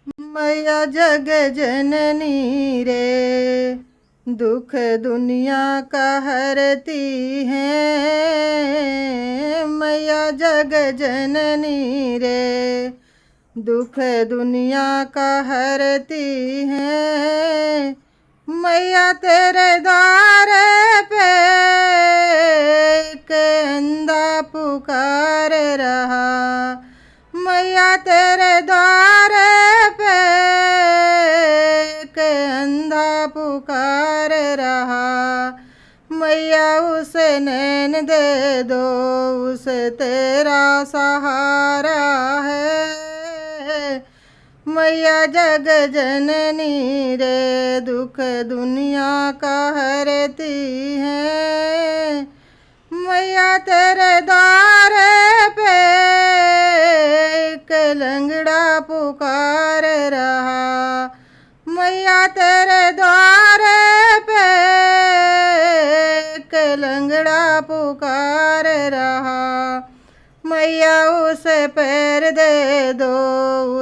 मैया जग जननी रे, दुख दुनिया का हरती है। मैया जग जननी रे, दुख दुनिया का हरती है। मैया तेरे द्वार पे एक अंधा पुकार रहा। मैया तेरे द्वार पे एक अंधा पुकार रहा। मैया उसे नैन दे दो, उसे तेरा सहारा है। मैया जग जननी रे, दुख दुनिया का हरती है। मैया तेरे द्वार पे एक लंगड़ा पुकार रहा। मैया तेरे द्वार पे एक लंगड़ा पुकार रहा। मैया उसे पैर दे दो,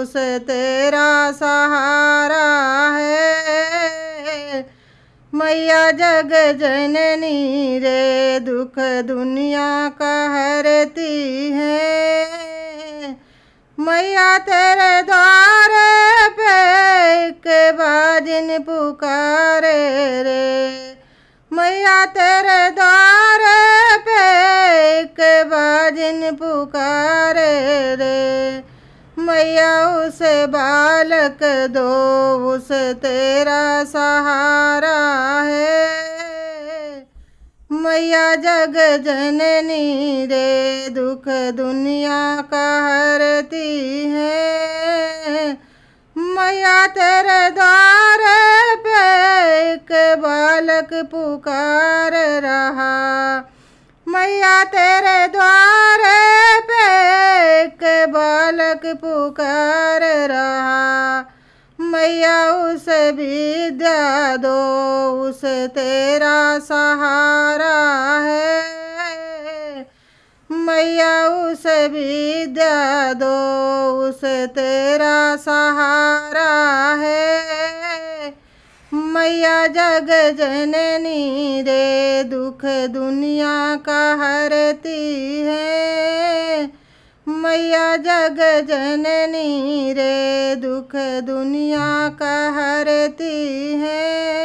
उसे तेरा सहारा है। मैया जग जननी रे, दुख दुनिया का हरती है। मैया तेरे द्वार पे एक बाजिन पुकारे रे। मैया तेरे द्वार पे एक बाजिन पुकारे रे। मैया उसे बालक दो, उसे तेरा सहारा है। मैया जग जननी रे, दुख दुनिया का हरती है। मैया तेरे द्वार पे एक बालक पुकार रहा। मैया तेरे द्वार पे एक बालक पुकार रहा। मैया उसे विद्या दो, उसे तेरा सहारा है। मैया उसे विद्या दो, उसे तेरा सहारा है। मैया जग जननी रे, दुख दुनिया का हरती है। मैया जग जननी रे, दुख दुनिया का हरती है।